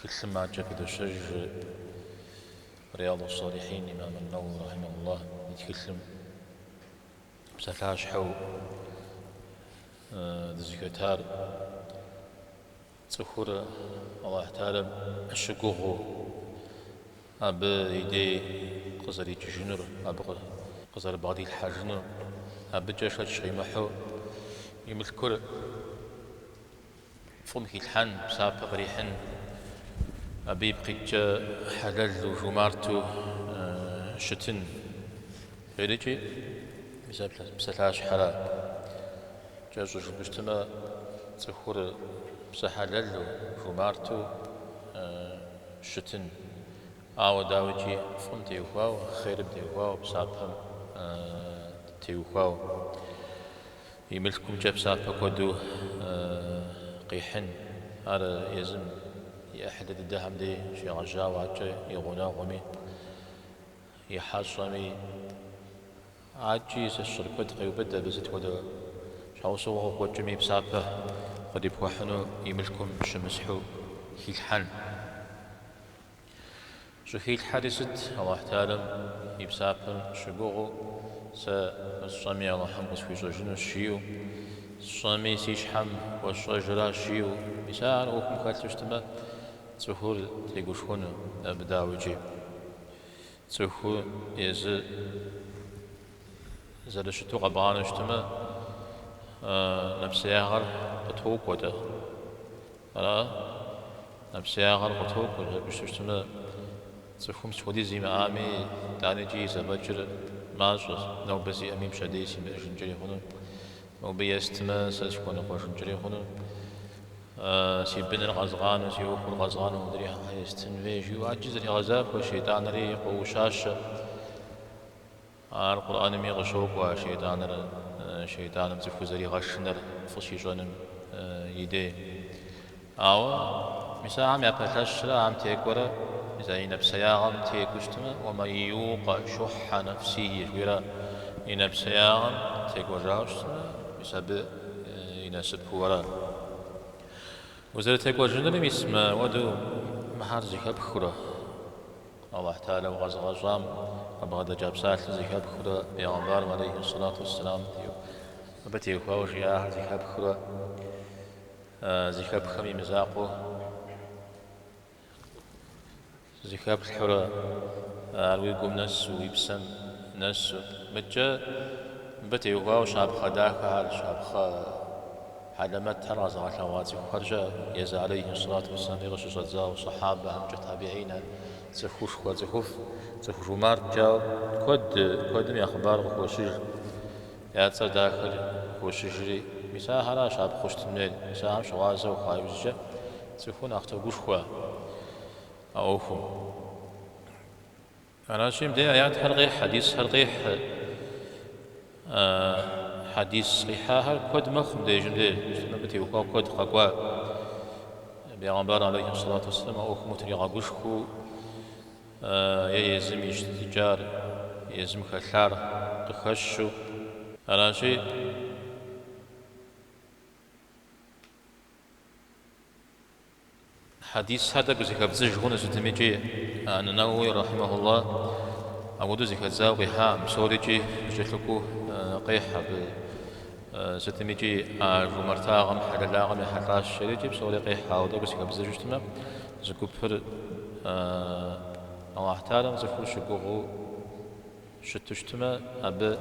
تكلم مع جاك دوشج رياض الصالحين إمام النووي رحمه الله يتكلم بسفاش حو ذكرتار تخور الله تعالى الشقوق أب يدي قصر يجنر أب قصر بعضي الحجنر أب جاش الشيء محو يملكر فمك الحن بسابق ريحن أبي بقيت حلال وجمارتو شتن غيريجي بسلاش حلال جاجو بجتما تخور بسحلال وجمارتو شتن أو داوجي فم تيوخاو خير بتيوخاو بسابق تيوخاو يملكم جاب سابق ودو قيحن على يزم يحدد الدهم دي شي رجاء وعجي يغنى غمي يحاصمي عجي الشركة قيوبدا بزت ودا شاوسوه وجمي بسابه قد يبوحنو يملكم شمسحو هيلحن شو هيلحادثت الله تعالى يبسابه شقوغو الصمي الله حمقس في زوجنا الشيو الصمي سيشحم والشجرة شيو مثال وكم كالتشتما تسهول تيقوشون بداوجي تسهول زادشتو قبعان اشتما نفسي آخر قطوك وده نفسي آخر قطوك وده بشتما تسهوم سودي زي مآمي داني جي زبجر ماجر نو بزي أميم شديسي بأجنجري خنون وبي استما سأشكون قوشنجري خنون سيبن الغزغان وسيوخ الغزغان ودري يستنفيج وعجز الغزاف وشيطان ريق وشاشة القرآن ميغشوك وشيطان مزفوزري غشنر فشيشون يدي أو مسا عم يبتلش لا عم تيكورا إذا نفسياغم تيكوشتما وما يوق شح نفسه جويرا نفسياغم تيكوراوشتما بسبب يناسب ورا وزارة الجندري اسمه ودو محار زكاة بخورة الله تعالى وغزغزام أبغى جاب ساعة زكاة بخورة بيغمبار عليه الصلاة والسلام وبتي خوش يا زكاة بخورة زكاة بخمي مزاقو زكاة بخورة الويقوم نس ويبسم نس متجا بتي خوش أبغى داك أبغى علامات ترى زعلوات وخرج يز عليه الصلاة والسلام يغش صدزا وصحابة هم تابعين زخوش وزخوف زخوش ومار جاو كود من أخبار وخوشير يا تصدق خوشيري مساحة شاب خوش تمنيل مساحة شغازة وخايبزجة زخون أختو خوا أوفو أنا شيء بدي آيات حلقي حديث حلقي حديث صحيحة كود مخم دي جندي بتي وكا كود قوا بيغمبار عليه الصلاة والسلام أو متري غوشكو يزم يشتجار يزم خشار قخشو على شيء حديث هذا كذا بزج هنا ستميجي أن النووي رحمه الله أقول ذيك الزاوية ها مسوريجي بجلكو قيحة ستميجي جمرتاغم حلالاغم يحراش شريجي بسوري قيحة ودا بس كبزج اجتماع زكوبر الله تعالى زكور شقوغو شت اجتماع أب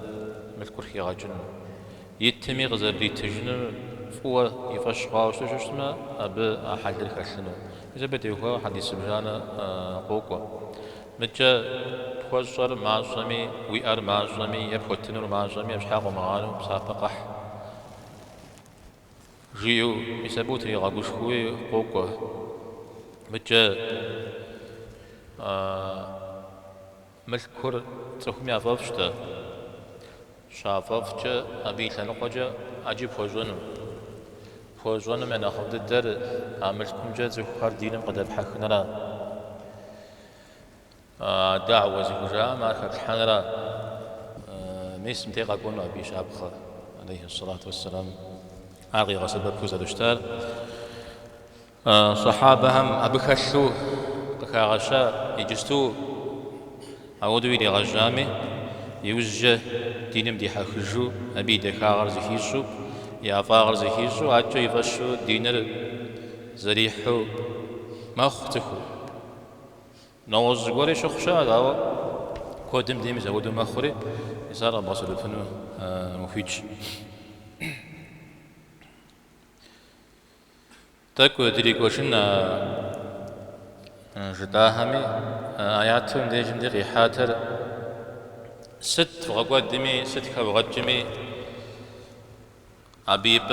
ملكور خي غاجن يتمي غزر لي تجن فوا يفش غاوش اجتماع أب أحد الخشنو إذا بديوها حديث بجانا قوقوا متجا خوشر معصمي ويار معصمي يبختنر معصمي بشحاق معانو بسابقح جيو يسبوتري غاقوش خوي قوقوا متجا ملكور تخمي عفافشتا شافافجا أبي لنقجا أجيب خوجوانو من أخذ الدر عملكم جا زخار دينم قد أبحكنا دعوة زوجها ما كانت حنرا ميسم تيقا قلنا بيشابخ عليه الصلاة والسلام عاقي غسل بكوزة دشتار صحابهم أبخشوا قخاغشا يجستو أودو إلى غجامي يوجه دينم دي حخجو أبي دخاغر زخيشو يافاغر زخيشو أجو يفشو دينر زريحو مختخو نوز غوري شخشا داو كودم ديم زودو مخوري يسار بصل فنو مفيج تاكو دري كوشن جداهمي آياتهم ديجم دي غيحاتر ست وقدمي ست كوغجمي أبيب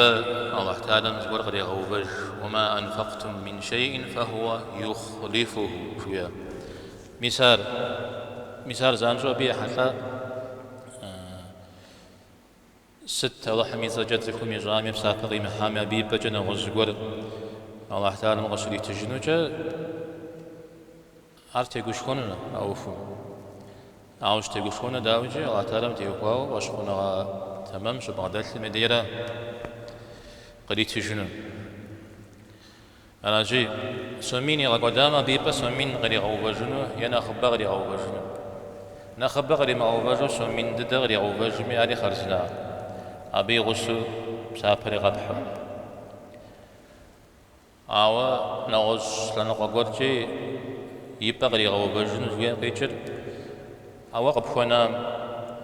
الله تعالى مزور غري غوبج وما أنفقتم من شيء فهو يخلفه شوية مسار زانجو أبي حتى ست الله حميزة جدكم يجامي بسافري محامي أبيب جنا غزور الله تعالى مغشري تجنوجا أرتي قشخوننا أوفو أوش تقشخونا داوجي الله تعالى متيوكواو واشخونا تمام شو بغداد المديرة قريت تجنو أنا جي سميني قدام بيبا سمين غري غوبجنو ينا خبا غري غوبجنو نخبا غري ما غوبجو سمين دد غري غوبجمي علي خرجنا أبي غسو سافري غبحو أوا نغوش لنقاقورجي يبقى غوبجن زوين قيتر أو قبخونا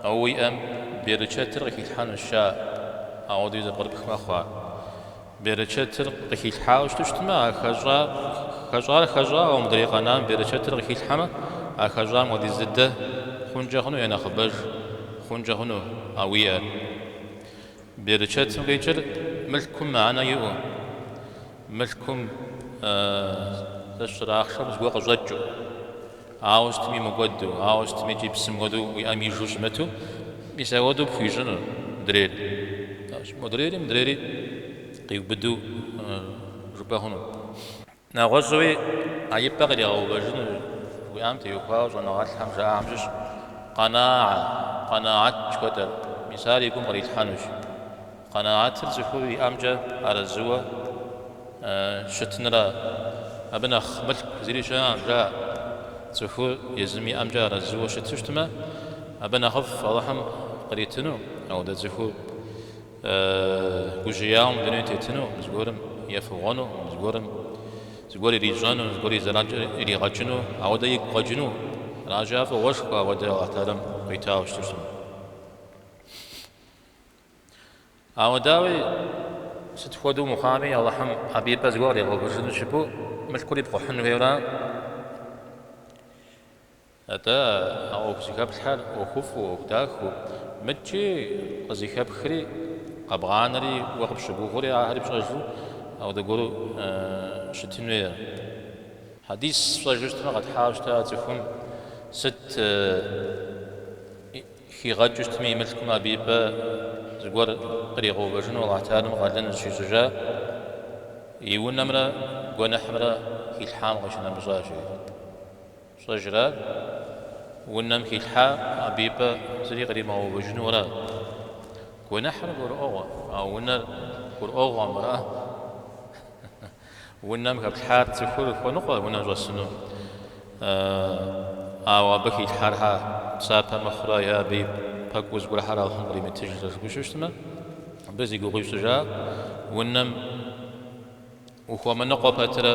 أو يأم بيرتشتر قيتحان الشاء أو دي زبربك مخوا بيرتشتر قيتحاوش تشتما خجار أو مدريقنا بيرتشتر قيتحما خجار ودي زدة خنجا هنو ينا خبج خنجا هنو أو يأم بيرتشتر قيتر ملكم معنا يؤو ملكم تشرا أخشب زقوا قجدو عاوز تمي مقدو عاوز تمي جيب سمودو ويأمي جوجمتو بيساودو بفيجن درير مدريري قيب بدو ربا هنو نغزوي عيبا غير غوبجن ويأم تيوكاوز ونغال حمجا عمجش قناعة شكوتا مثال يقوم غريت حانوش قناعة ترزفو يأمجا على الزوا شتنرا أبنخ ملك زيري شان جاء تفو يزمي أمجار الزوج شتشتما أبنخف اللهم قريتنو أو دا زفو وجياهم دنيتيتنو مزقورم يفغونو زقوري ريجانو زقوري زراج إلي غجنو أو دا يقجنو راجع فوشكا ودا الله تعالى قيتاو شتشتما أو داوي ستفودو مخامي اللهم حبيب زقوري غوبرجنو شبو مشكوري بقحن ويرا أتا أو زكاب الحال وخوف وكداخو متشي زكاب خري قبغانري وقب شبوغوري عهري بشغجو أو دقولو شتين ويرا حديث صجوشتنا قد حاوشتا تفهم ست خي غجوشتمي ملكم أبيبا زقور قريغو بجنو الله تعالى مغالن شيزجا يونا مرا قونا حمرا كي الحام غشنا مزاجي صجرا ونم كي الحام أبيبا زري قريب ما هو بجنو ورا قونا حمرا قور أغوى أو ونا قور أغوى مرا ونم كبحار تفور ونقوى ونا جوسنو أو بكي الحارها سابا مخرا يا بيب بقوز قول حرا الخمري من تجرس بشوشتما بزي قوي سجا ونم وهو من نقوى باترا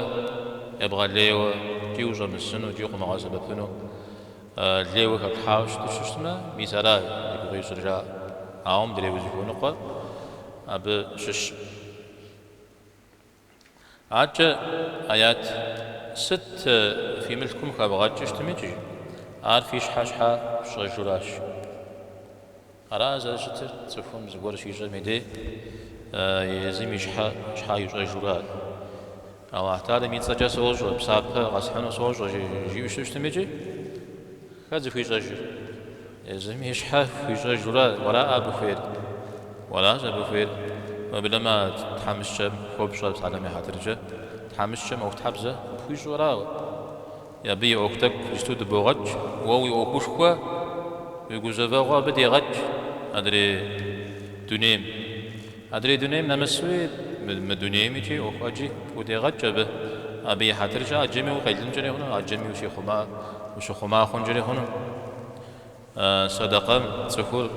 يبغى ليو جيوجا من السنو جيوغ مغازبة بثنو ليو كبحاوش تشوشتما ميسارا يقوي سجا عام دريو زيكو نقوى أب شش عجا آيات ست في ملكم كابغات جشتميجي عارفيش حاشحا شجراش أراز أشتر تفهم زبور شيء جميدة يزمي شحا يجرات الله تعالى ميتسجى سوجو بسابة غسحنا سوجو جيوش تشتميجي كذا في جاجر يزمي شحا في جرات ولا أبو فير ولا أبو فير وبلما تحمس شم خوب شاب سلامي حترجع تحمس شم أو تحبزه في جرات يبي أوكتك يستود بوغج ووي أوكوش كوا يقول زفاغا بدي غج أدري دونيم نمسوي من دنيا ميجي أخواجي وديغت به أبي حترجع أجمي وقيلن جري هنا أجمي وشخما خون جري هنا صدقة سكور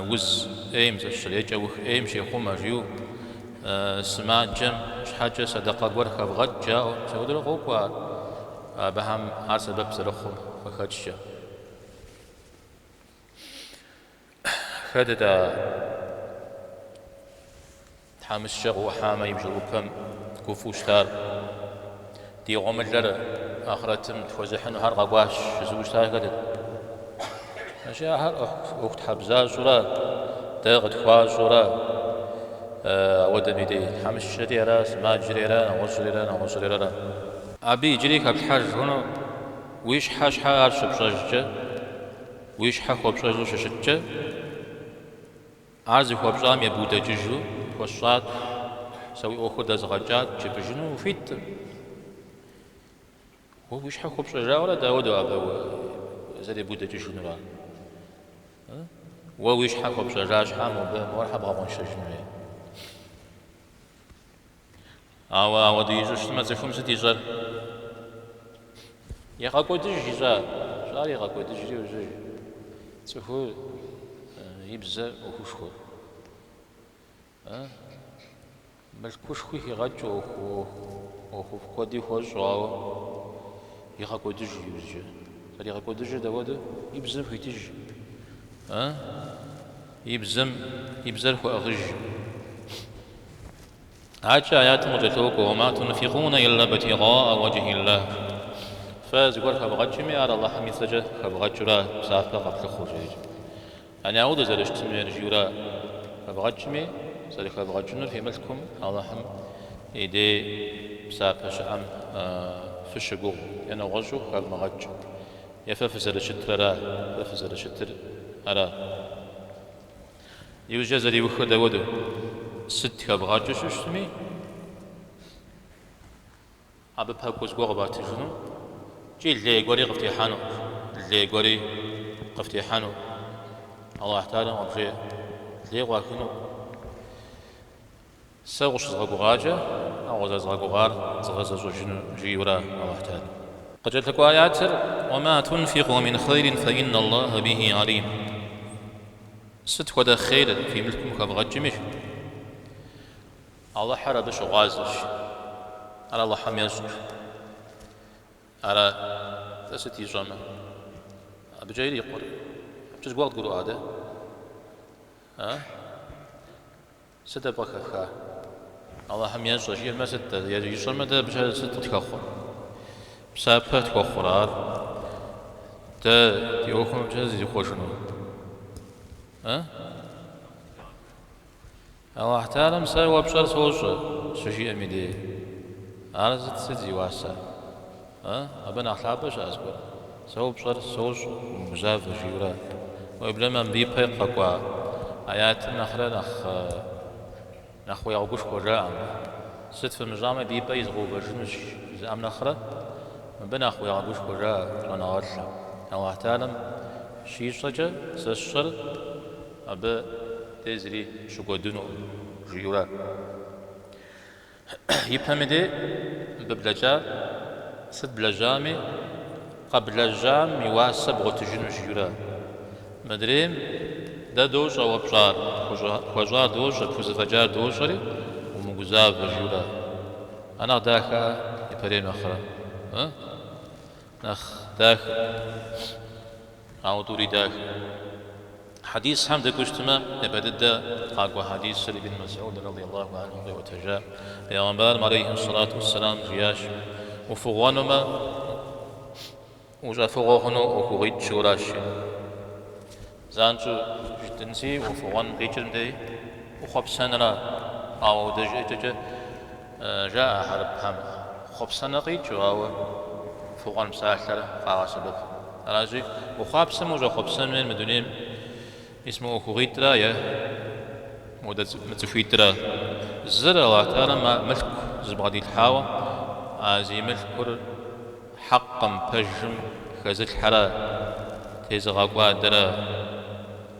وز أيم زشريج أو أيم شيخو ماجيو سماع جم حاجة صدقة قرخ بغد جاء سودر قوقوا بهم عسبب سرخم وخدشة خددا حامس شغ وحامة يمشي كم كوفوشتار دي عملر آخرتم توزحن هر قواش زوجتار قدر أشياء هر أخت حبزار زورا داغد خوا زورا ودني دي حامس شديرا سما جريرا نغزريرا أبي جريك الحاج هنا ويش حاش حار شبشاجة ويش حخ وبشاجو ششتة عازف وبشام يبودا جيجو وشات سوي أخذ زغجات جبجنو وفيت هو ويش حخ وبشاجة ولا داود أبا زاد يبودا جيجو نرا ويش حخ وبشاجة شحام ومرحبا غون شجنو أو ديجوش ما تفهم ستيجر يقاكو ديجيجا شار يقاكو ديجي وجي تفو يبزا وخوشخو مالكوشخو يغاجو وخو كودي خوشواو يقاكو ديجي وجي شار يقاكو ديجي داود يبزا ويتيجي يبزا خو أغج عاجة آيات مجتوك وما تنفقون إلا ابتغاء وجه الله فازقول خبغتشمي على الله حمي سجى خبغتشرا سافا قبل خروجي أنا أعود زرشتمي رجورا خبغتشمي زري خبغتشنور في ملكم الله حم إيدي سافا شأم فشقو أنا غجو خبغتش يففزر شترا ففزر شتر أرا يوجد زري وخد ودو ست خبغتش شتمي أبى بحكوز قوغبات جنو جي اللي قوري قفتي حانو الله تعالى وبجي اللي واكنو سوغش زغاقوغاجة أو زغاقوغار زغززو جيورا الله تعالى قد جلتك آيات وما تنفقوا من خير فإن الله به عليم ست ودا خير في ملكم كبغجمش الله حربش وغازش على الله حميزش على تستي جامع بجايري يقول بجز وقت قولوا هذا ستة بخخا الله هم ينصر شيء ما ستة يجرم ده بجاي ستة تكخر بسبب تكخرار ده يوخم بجاز يخوشنو الله تعالى مساوي وبشر سوش شيء أميدي على ستة واسع أبنا أخلابش أزبر سو بشر سوش مجاف جيورا وإبلما بيبه قوا آيات نخرة نخوي أوجش كوجا ست في المجامع بيبه يزغو بجنش زام نخرة بنا أخوي أوجش كوجا أنا أرشا الله تعالى شيء سجى سشر أب تزري شو قدنو جيورا يبهمدي ببلجا ست بلجامي قبل الجام يواسب غتجن جيورا مدريم دا دوش أو بجار خجار دوش فوزفجار دوشري ومجزاف جيورا أنا داخا يبرين أخرى نخ داخل أو دوري داخل حديث حمد كشتما نبدأ قاقوا حديث سلي بن مسعود رضي الله عنه وتجاه يا عليه الصلاة والسلام جياش وفغوانما وجا فغوهنو وكوغيت شوراشي زانجو جدنسي وفغوان غيترم دي وخبسان را أو دجاجة جاء حرب هم خبسان غيتشو أو فغوان مساحر قاوا سبب راجي وخبسان وجا خبسان من مدنيم اسمه كوغيترا يا متفيترا زر الله تعالى ما ملك زبادي الحاوى زي ملك حقا بجم خزل حرا تيزغاقوا درا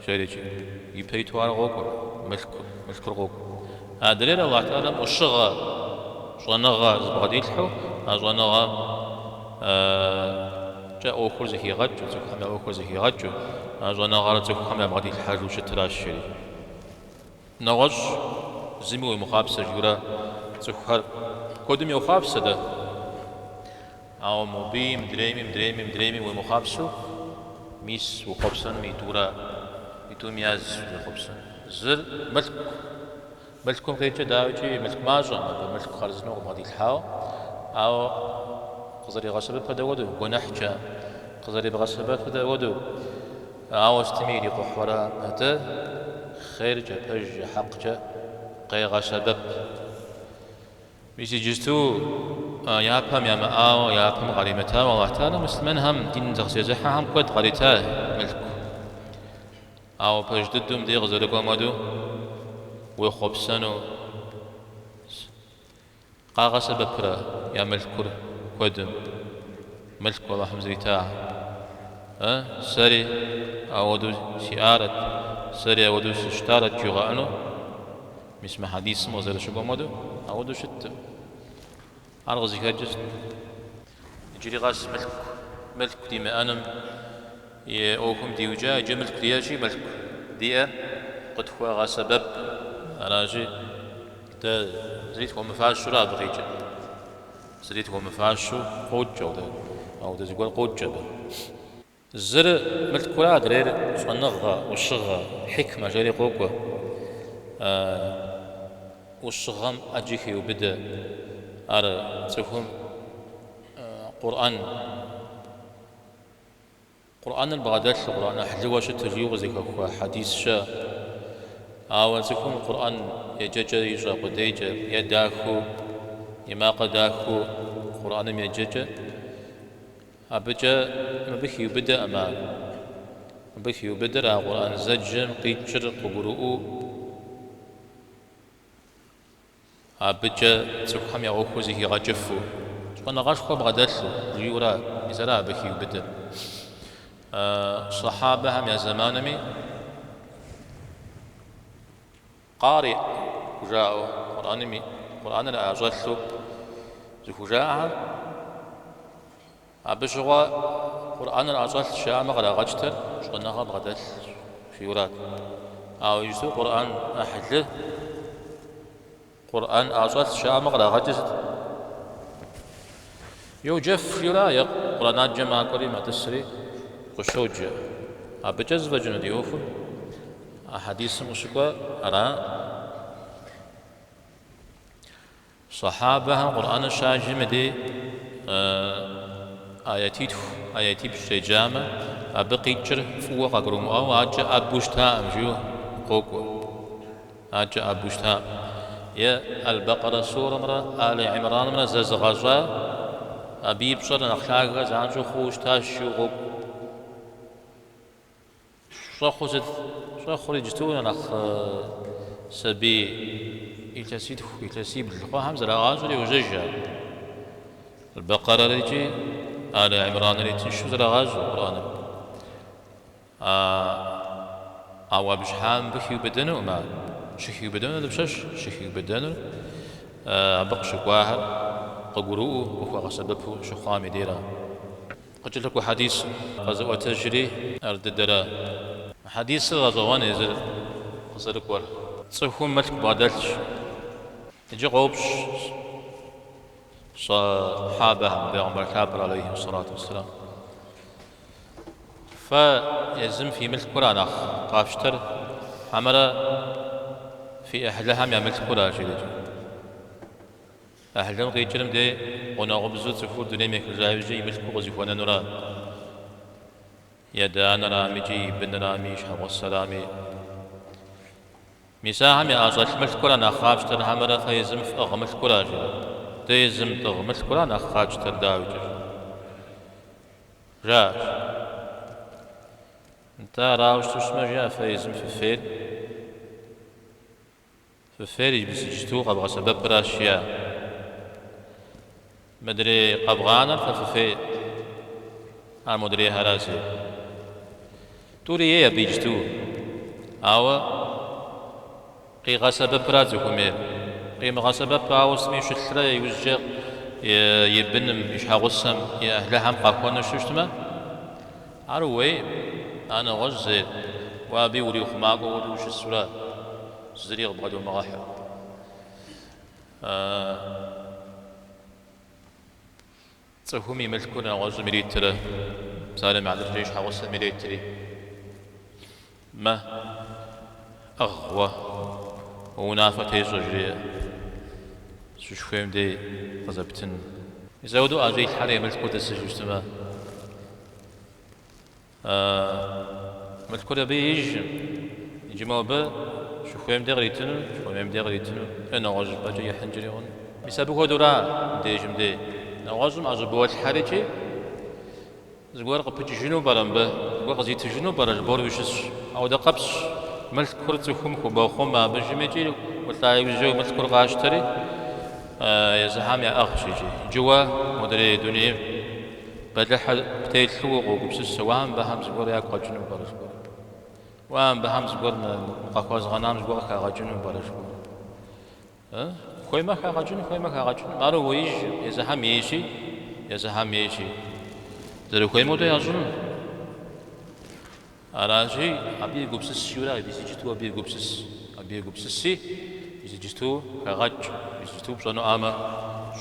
شريج يبيتوار غوكو ملك غوكو أدري الله تعالى وشغا شغنغا زبغديلحو أشغنغا جاء أوكل زكي غجو زكحمي أوكل زكي غجو أشغنغا زكحمي بغدي الحاجو شتراشري نغش زمي مخابسة جورا زكحر كودم يخابسة ده أو مبيم دريمي ومخابسو ميس وخبسن ميتورا ميتومياز وخبسن زر ملككم غير داوجي ملك ماجا ملك خرزنو بغدي الحاو أو قزري غصبت فدا ودو ونحجا قزري بغصبت فدا ودو أو استميري قحورا هتا خير جا بج حق جا قي غصبت بيسي جستو يابهم يا مآو يابهم غريمتا والله تعالى مسلمين هم دين زغسي زحا هم قد غريتا ملك أو بجددهم دي غزري قومدو وخبسنو قاغا سبب يا ملكور قدم ملك والله حمزري تاع سري أودو سيارة سري أودو سشتارة جغانو مسمى حديث موزر شو قمدو أودو شت أرغزي كجست يجري غاس ملك ديما أنم يأوكم ديوجا يجي ملك دياجي ملك ديا قد هو غا سبب أراجي تا زريت هو مفاشو لا بغيجا زريت هو مفاشو قوجا أو دا زيقول قوجا الزر ملك كلا درير صنغغا وشغا حكمة جاري قوقوا وشغام أجيكي وبدا أرى تفهم قرآن البغداد القرآن حلوة شتجيو زيكا حديث شا أو تفهم القرآن يججا يجا قديجا يداكو يما قداكو قرآن يججا أبجا مبكي وبدا أمان مبكي وبدا قرآن زجم قيتشر قبرؤو أبجا تفهم يغوكو زيكي غجفو شكونا غاشكو بغدادلو جيورا يزرا بكي وبدا صحابة هم يا زمانمي قارئ وجاءوا قرآن لا أجلسوا زكو جاءها أبجوا قرآن لا أجلس شاء مغلا غجتر شغلنا غبغدل شيورات أو يجسوا قرآن أحله قرآن أجلس شاء مغلا غجت يوجف يرايق قرآن جمع كريمة تسري قشوجة أبجز وجنو ديوفو أحاديث مشكوى أرى صحابة قرآن الشاجم دي آياتي بشجامة أبقي جر فوق أقرم أو أجا أبوشتا أمجو قوقو أجا أبوشتا يا البقرة سورة مرة آل عمران مرة زغزا أبي بصر نخلاق زانجو خوشتا شو شخص جتونا نخ سبي يلتسيب الخوام زرا غازل وججا البقرة ريجي آل عمران ريجي شو زرا غازل قرآن أو بشحام بخي بدنو ما شخي بدنو دبشش شخي بدنو بق شكواهر قبروه وفق سببه شخام ديرا قلت لك حديث غزوة تجري أرد الدرا حديث الغزوان يزل قصدك ور صحوم ملك بادلش يجي غوبش صحابة بيغمبر كابر عليه الصلاة والسلام فيزم في ملك قرآن قافشتر عمر في أهلها يا ملك قرآن جلد أهلهم غيجرم دي ونغبزو تفور دنيمك الزاوجي ملك غزفونا نرى يدان رامي جي بن رامي شهو السلامي مساهم يا أصل ملك قرآن أخافشتر عمر فيزم في أغمل قرآن تيزم تغمل قرآن أخافشتر داوجر جاش انت راوش تسمى جاء فيزم في الفيل يجبس جتو قبغى سبب راشيا مدري قبغانا ففي المدري هراسي توري بيجتو أو قيغا سبب رازكم قيمة سبب باوسمي شلرا يوجه يبنم يشحغسم يا أهلهم قاقونا ششتما عروي أنا غزي وابي ولي خماقو ولي وش السورة زريغ بغدو مغاحة تفهمي ملكونا غزو مليترا سالم على الجيش حغسم مليتري ما أغوى ونافة يجري شوفهم دي غزبتن يزودوا أجي الحالي ملكو تسجوشتما ملكو بيج يجي موبا شوفهم دي غريتنو شوفهم دي غريتنو أنا غزب أجي حنجريون بسبب دورا دي جمدي نغزم أجبوا الحالي زغور قبتي جنوب برمبه زغور قزيت جنوب برج بوروشش أو دقبش ملك كرتكم كوباخم ما بجميتي ولا يوجو ملك كرغاشتري يا زحام يا أخشيجي جوا مدري دنيا بدلح بتيلو وقبس سوام بهم زغور يا قجنوب برج وام بهم زغور مقاقوز غنام زغور كاجنوب برج خوي ما كاجنوب خوي ما كاجنوب مارو ويج يا زحام يشي يا زحام يشي زرو خوي مودو يازون أراجي أبي قبسس شورا بيجي جتوا أبي قبسسي بيجي جتوا كغج بيجي جتوا بصنو أما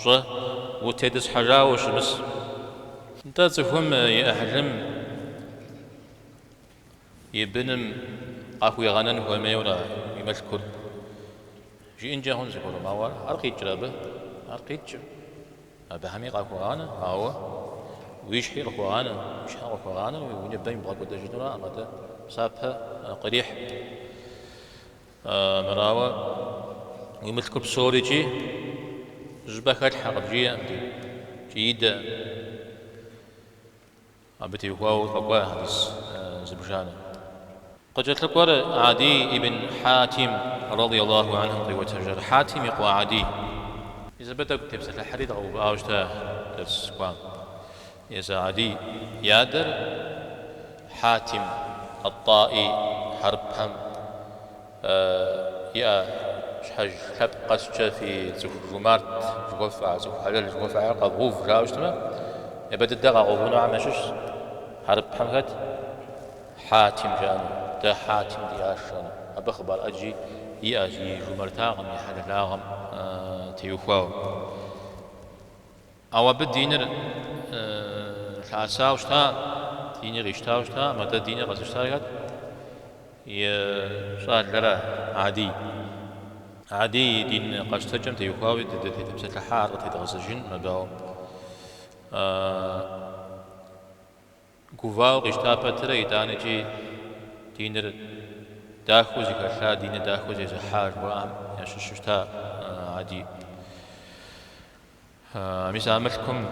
شو وتدس حاجة وش بس أنت تفهم يأهلم يبنم أخوي غنن هو ما يورا يمشكر جي إنجا هون زكورا ما ورا أرقيت جرابه أرقيت أبهمي قاكوانا هاو ويشحي رخوانا ويشحي رخوانا ونبين بغاك ودا جدنا أمدا سابها قريح مراوة ويملكوا بصوري جي جبك الحق جي أمدي جيدا أبتي هو قوا هذس زبجانا قد جت لك عدي ابن حاتم رضي الله عنه وتجر حاتم يقوى عدي إذا بدأ تبسط الحريد أو باوجته تبس قوام يا عدي يادر حاتم الطائي حربهم يا شحج حب قسجة في زفجمارت زفع زفحلل زفع قضوف جاوشتما يبدأ الدغا غضونا عمشش حربهم هد حاتم جانو ده حاتم دياشان أبخبر أجي يأجي جمرتاغم يحللاغم تيوخواو أو بدينر العساوشتا ديني غيشتاوشتا مدى ديني غزشتاوشتا يصال لرا عادي دين قاشتجم تيوخاوي تبسط الحار تيتغزجين مداو قواو غيشتا باترا يداني جي دينر داخوزي كاللا دين داخوزي زحار وام يششتا عادي ميسا عملكم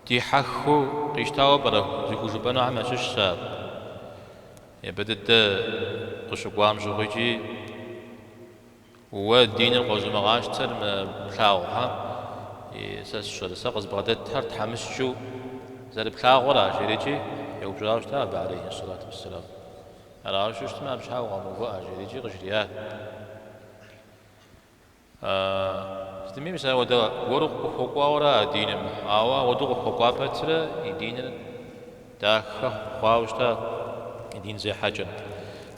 دي حخو قيشتاو برا زيكو جبانو عما ششتا يبدد قشقوام جوغيجي ودين القوزو مغاشتر بلاغوها يساس شرسا قز بغداد تحر تحمسجو زال بلاغورا جيريجي يوبجاوشتا عليه الصلاة والسلام أراوشوشت ما بشاو غاموغا جيريجي غجريات ستمي مثلا ودا ورق حقوق ورا دينم أوا ودق حقوق بتر يدين داخ خواوشتا يدين زي حاجة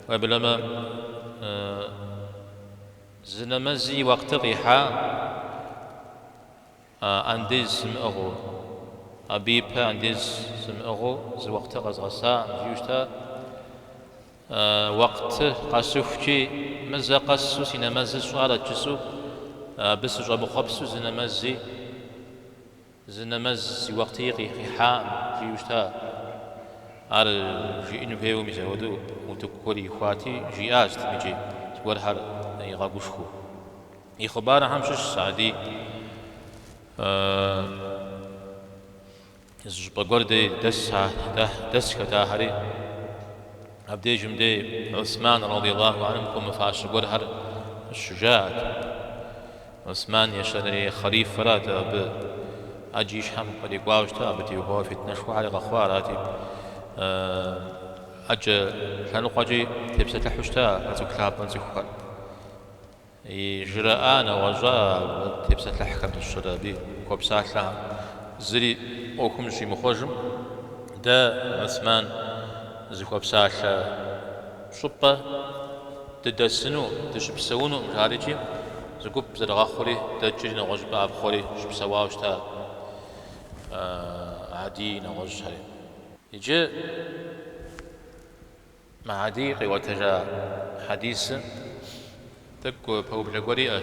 وبلما زنمزي وقت قيحة عندي سمعه أبيبها عندي سمعه زي وقت غزغسا جيوشتا وقت قاسوفشي مزا قاسو سينا مزا سؤال جسو بس جابو خبسو زنمز وقت يقي حام جيوشتا على جي إنو فيو ميزا ودو وتكوري خواتي جي آجت ميجي تورهر يغاقوشكو يخبار همشش سعدي زجبقور دي دس كتاهري عبدي جمدي عثمان رضي الله عنه كم فاش قرهر الشجاع عثمان يشتري خليفة فرات أب أجيش هم قد يقاوشتا أبتي وهو في تنشو على غخواراتي أجا حلو قجي تبسة حشتا أتو كلاب أنزخوار يجرآن وجاء تبسط لحكم الشرابي كوبسات لها زري أوكم شي مخرجم دا عثمان زي كوبسات شبه تدسنو تشبسونو مجالجي زكوب زرغاخوري تجري نغج باب خوري شبسواوش تا عادي نغج هري يجي مع عادي قوتجا حديث تكو بوبلغوري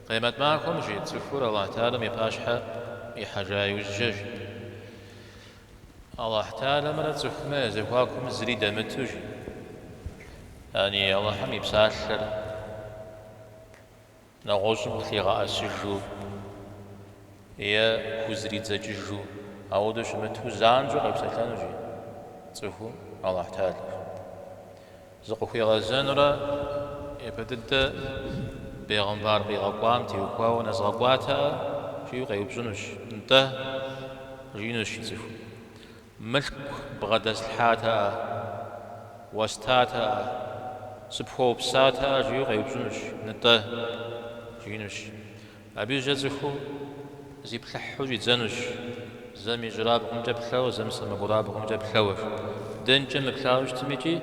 قيمة معكم جيت تفور الله تعالى ميباشحة يحاجة يوجج الله تعالى مرة تفما زواكم زري دمتوجي يعني الله حمي بساشر نغوصم خيغا أسجو يا كوزري تزججو أودوش متو زانجو قبساتانو جي تفو الله تعالى زقو خيغا زنرا يبدد بيغنبار بيغقوام تيوكواو نزغقواتا شيو غيبزنوش انته جينوش يتفو ملك بغدس الحاتا وستاتا سبحو بساتا جيو غيبزنوش انته جينوش أبي جزفو زي بلحو جي تزنوش زمي جرابهم جبلو زمس مقرابهم جبلوش دنجا مكلاوش تميجي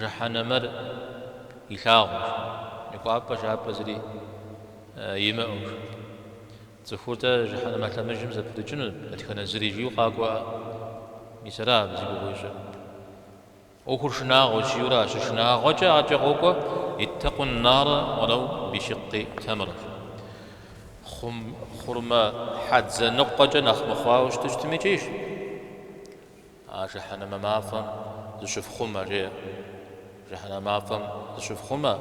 جحنمر يلاغوش يقابا جابا زري يمأوش تفوتا جحنم تمجم زبط جنوب أتكنا زري جيو قاقوا يسراب زي بغيشا أخر شناغو جيورا شناغو جا أجاقوكوا اتقوا النار ولو بشق تمر خرما حد زنقا جنخ مخواوش تجتميجيش جحنم مافن زشوف خما جيه جحنا مافم تشوف خما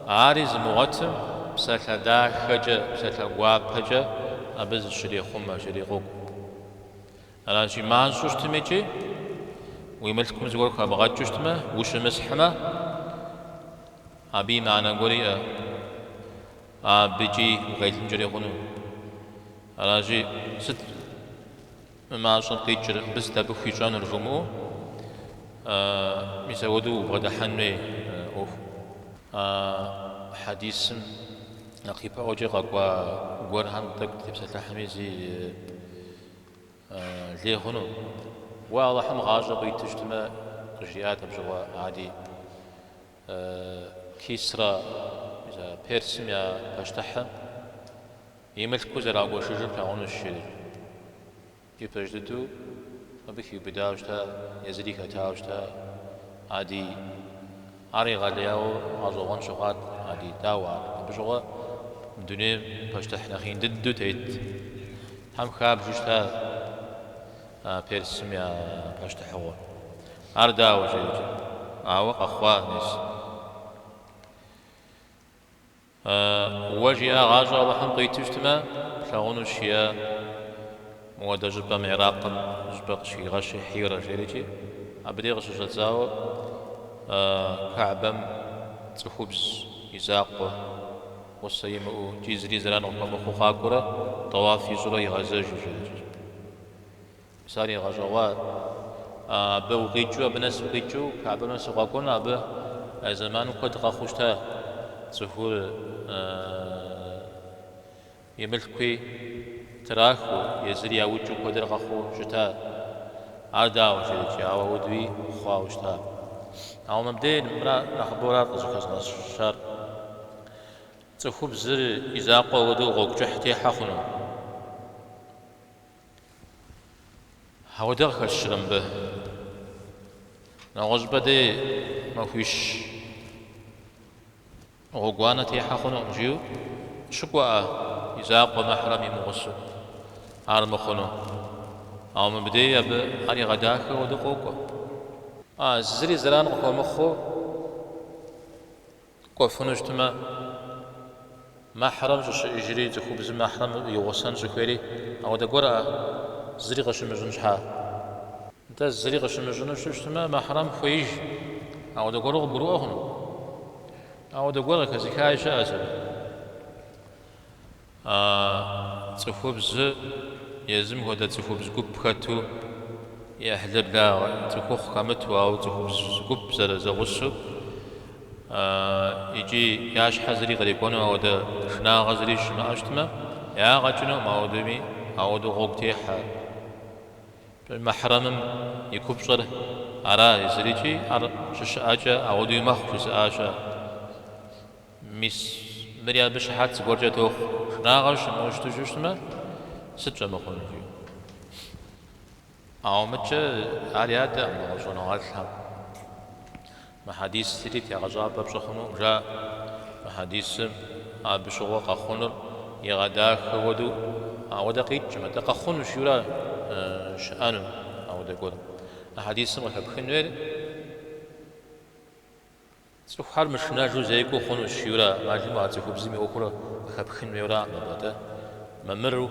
عارز مغتم بساتلا داخجة بساتلا قوابجة أبز شري خما شري غوك أنا جي ما نشوش تميجي ويملكم زورك أبغاد تما وش مسحمة أبي معنا قولي بيجي وغيتم جري غنو أنا جي ست ما شنطي جري بس تابو في جان الرمو مسودو بغدا حنوي أوف حديث نقيبا أوجي غاقوا غورهان تكتب ستحميزي ليه هنو والله حم غاجة بيتجتما رجيات بجوا عادي كيسرا إذا بيرسم يا باشتحا يملكو زراغو شجر كاونو الشيري يبجددو وبكي بداوشتا يزريك تاوشتا عادي عري غالياو عزوان شغات عادي داوار بجوا الدنيا باشتحنا خين ددو تيت هم خاب جوشتا بيرسم يا باشتحوا أرداو جيجي عوق أخوانيس وجي غاجة وحم قيتشتما شاغونو الشيا مودا جبا معراقم جبا شي غشي حيرة جيريجي عبدي غشي جزاو كعبم تخبز يزاقو والسيمو جيزري زران وقم خاكورة طوافي زرا يغزاج جيريجي ساري غجوا بوغيجو بنس وغيجو كعبم نسقاكونا ب زمان قد غخوشتا تسهول يملكوي تراخو يزري أوجو قدر غخو جتا عرداو جيجي أو ودوي خواو جتا أو مبدين مرا نخبورات زخزنا الشر تخوب زر إزاقو ودو غوك جحتي حخنو هاو دغخ الشرم به نغز بدي ما فيش غوغوانا تي حخنو جيو شكوا إزاقو محرمي مغسو عرمخنو أو مبدي يب أني غداك ودقوكو زري زران قو مخو قفنو اجتما محرم جش إجري تخوب زي محرم يوصن جكوري أو دقورا زري غشم جنشها انت زري غشم جنش اجتما محرم خويج أو دقورا بروهن أو دقورا كزكاي شاسل تخوب زي يزم هو دا تخوب زقوب خاتو يحلب لا تخوخ خامتو أو تخوب زقوب زر زغشو يجي ياش حزري قد يكون أود شنا غزري شما أشتما يا غجنو ما أودمي أود غوبتيح المحرم يكبشر أرا يزريجي أر شش أجا أود يمخش أجا مس مريا بش حات غورجا توخ شنا غش ما أشتو شما ستة مخونجي أو متى عليات ما وصلنا على ما حديث سيرت يا غجاب بشخنو جاء ما حديث بشغوا قخنر يغداك ودو أو دقيق ما تقخن شورا شأن أو دقول حديث ما حبخنور سوحر مش ناجو زيكو خنو الشورا ما جمع تكوب زمي أخرى حبخنورا ما بده ما مروا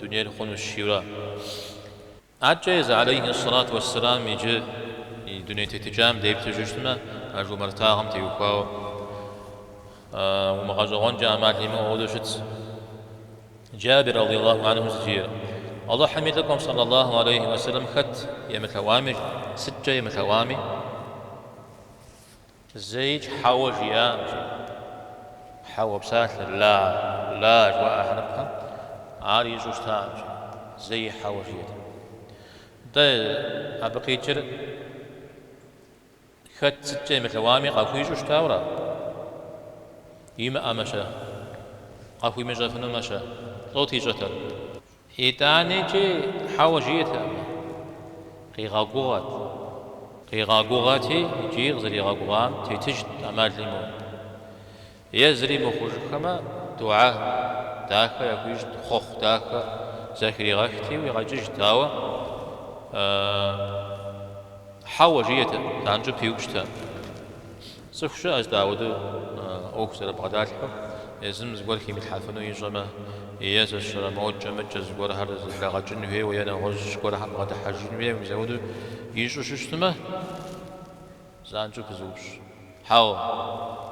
دنيا خنو الشورا عجز عليه الصلاة والسلام يجي دنيا تتجام ديب تجشتما أجو مرتاهم تيوكاو ومغازوان جامعات لما أودوشت جابر رضي الله عنه زجير الله حميد لكم صلى الله عليه وسلم خت يمكوامي ستة يمكوامي زيج حوج يا حو بسات لا جواء حنقها عاري جوشتها زي حوج يد ده أبقي جر خت ستة مكوامي قاكوي جوشتها ورا يما أمشى قاكوي مجافنا مشى صوتي جتر إيتاني جي حوجيتها قيغاقوغاتي جي غزري غاقوغام تيتجد أمال ليمون يزري مخوش كما دعاء داكا يكويج خوخ داكا زاكري غاكتي ويغاجج داوة حوجيتها تانجو بيوشتا سخشة أز داودو أوكسر بغدالحو يزم زغور كيمي الحافنو يجمع ياز الشرا موت جمج زغور هرز لغجن هي ويانا غوز زغور حق غدا حاجين ويا ويزودو يجو ششتما زانجو كزوش حاو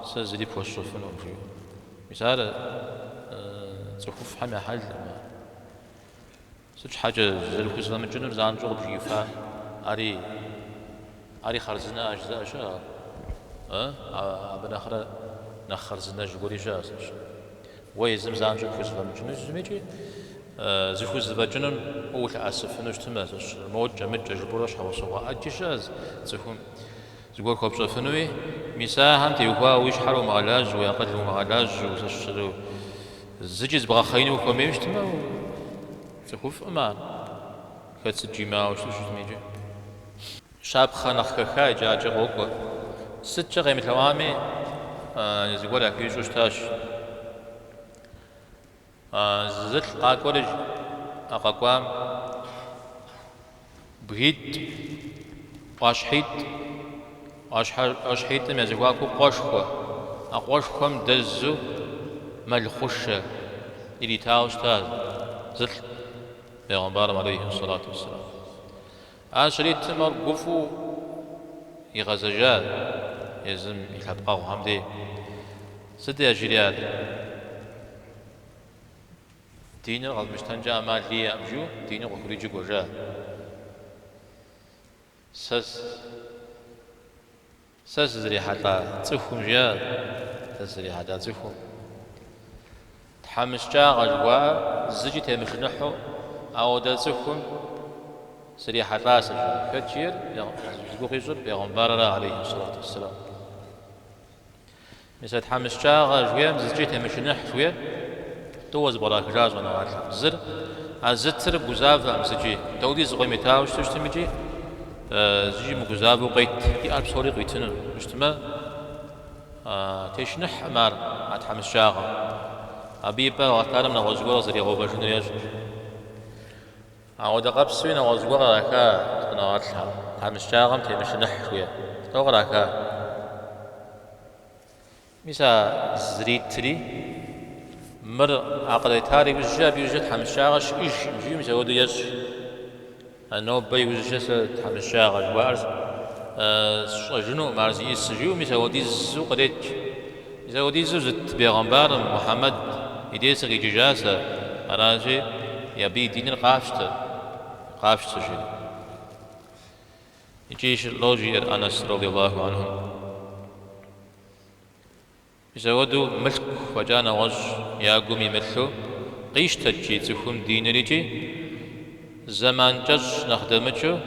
سازلي بوشوفنو فيو مثال تخوف حما حل سوش حاجة زلكو زلم الجنور زانجو بجيفا أري خرزنا أجزاء شا بناخر نخرزنا جبوري جاس ويزم زانجو كوزفا مجنون زميجي زفوز زفاجنون أول أسف نجتماس موجة مجة جبورش حوصوا أجيشاز زفهم زقول خبز فنوي مساهم تيوها ويش حرو مغلاج ويقدروا مغلاج وسشروا الزجز بغا خينو كومي مجتمع زخوف أمان كتس الجماع وشو زميجي شاب خانخ كخاي جاجة غوكو ست غيم الهوامي زقول لك يجوش تاش زت قاكولج أقاقوام بغيت واشحيت أشحيت ما زقاكو قشخة أقشخم دزو ملخشة اللي تاوش تاز زت بيغمبار عليه الصلاة والسلام شريت تمر قفو يغزجات يزم يحبقاو حمدي سدي أجريات ديني غض مشتنجا أمال لي أمجو ديني غخريجي قرجا ساس زري حتى تفهم جاد تزري حتى تفهم تحمس جا غجوا زجي تمش نحو أو دا تفهم سري حتى سجل كتير يغيجر بيغمبار عليه الصلاة والسلام مثل تحمس جا غجوا زجي تمش نحو توز براك جاز ونواتل زر الزتر بوزاف أمسجي دودي زغي متاوش تشتمجي زجي مجزاب وقيت يأرب صوري قيتنا مجتمع تشنح مار أتحمس شاغا أبيبا وقتار من غزقورة زري غوبا شنو يجب عود قبسوين غزقورة راكا تنواتلها تحمس شاغا تمشنح شوية توغ راكا ميسا زريتري مر عقد تاري بجاب يوجد تحمس شاغا إيش مجيو ميسا ودو يج أنه بيوجد تحمس شاغا وارز جنو مارزي السجيو مثل وديز قديت مثل وديز زت بيغمبار محمد يديس جيجاسة أراجي يبي دين القافشة سجل يجيش لوجي أنس رضي الله عنه يزودوا ملك وجانا غج يا قومي مثلو قيش تجي تفهم دين ريجي زمان جج نخدمتشو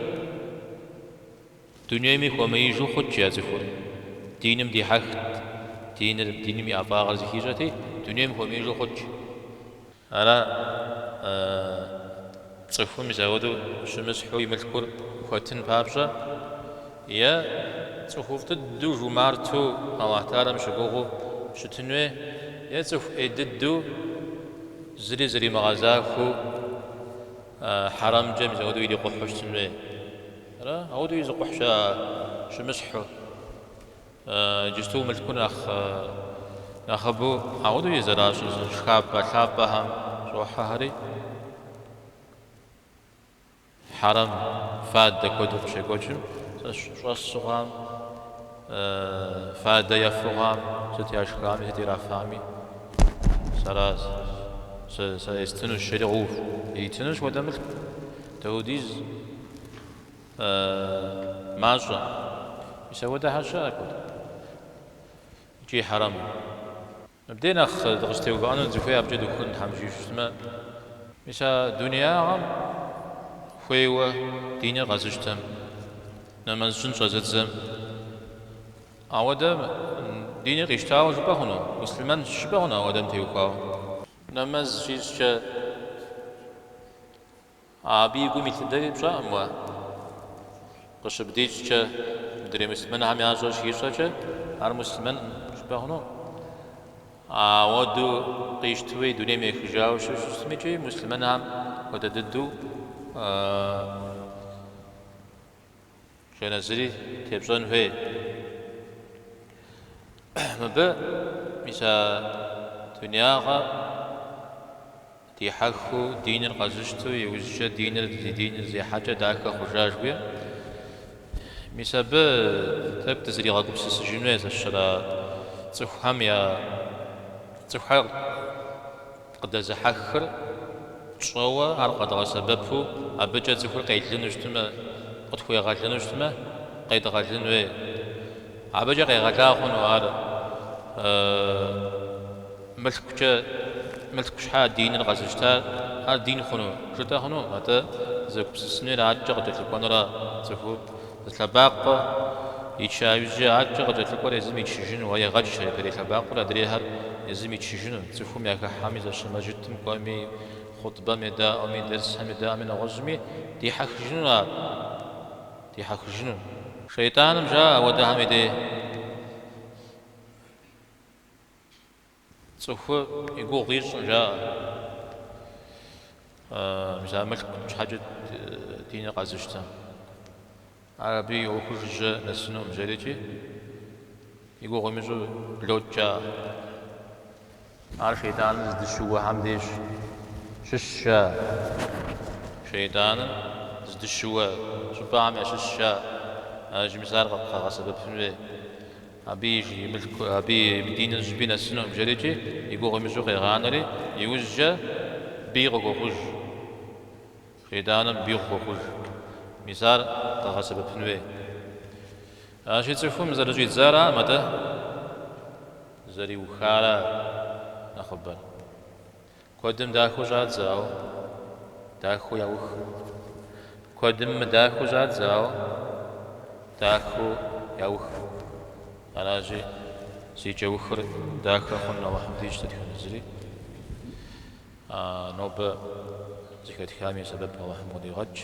دنيا مي خو ميجو خد يا زفور دينم دي حق دينم يا فاغر زكيجتي دنيا مي خو ميجو خد أنا تفهم يزودوا شمسحو يملكور خوتن بابجا يا تفوفت دو جمارتو الله تعالى مشغوغو شتنوي يا تف اددو زري مغازاكو حرام جم زودو يدي قحوش تنوي را اودو يز قحشا شمسحو جستو ملكون اخبو اودو يزراش شخاب هم روحا هري حرام فاد كودو شيكوچم شوصغام فاد يفغام ستي اشكامي ستي رافامي سراز سيستنو الشريعوف يتنش ودمل توديز ماشا يسوي ده حاجة أكل يجي حرام بدينا أخ دغستي وقانا زفيا بجد وكن حمجي شسمه مسا دنيا عم خويوه ديني غازشتم نمن سنش غازتزم أودم ديني غيشتاو جبهنا مسلمان شبهنا أودم تيوكاو نمز شيشة أبي يقول مثل ده بشا أموا قش بديشة دري مسلمان هم يعجو شيشة هر مسلمان شبهنا أودو قيشتوي دنيا ميخجاو شو اسمه مسلمان هم ودددو شنازري تبصن في مبا مسا دنياغا تيحخو دين القزشتو يوجد دين زي حاجة داكا خجاج بيا مسا با تب تزري غاقب سجنوية الشرا تفهم يا تفحر قد زحخر تشوا هرقد غسببو أبجا تفور قيتلن اجتما قد خويا غالن اجتما قيد غالن وي أبجا قي غالاخون وار ملك شحا دين الغزشتا هر دين خنو جتا خنو هذا زكب سنين عجا قد تلقونرا تفو تلباق يتشاوجا عجا قد تلقون يزم يتشجن وهي غجشا يبري تلباق ولا دريها يزم يتشجن تفو مياك حامي زشما جتم قومي خطبة مدا أو من درس مدا من غزمي دي حق جنون دي حق جنون شيطان جاء وده مدي سوف يقول غير جاء مش ملك مش حاجة دين قازشتا عربي وخرج نسنو مجالتي يقول غمزو لوجا عارف شيطان زد شو حمديش ششا شيطان زد الشوا شو عم يششا جمسار قا سبب فنوي أبي يجي ملك أبي بدين الجبين السنو بجريجي يقول غمزو غيرانري يوجا بيغو غوج شيطان بيغو غوج مسار قا سبب فنوي شي تفهم زاد جيت زارا متى زري وخالا نخبر قدم داخو جات زاو داخو يوخ قدم داخو جات زاو داخو يوخ أنا جي سي جوخر داخو خلنا واحد ديش تدخل نزري نوب زكاة كامي سبب واحد مودي غج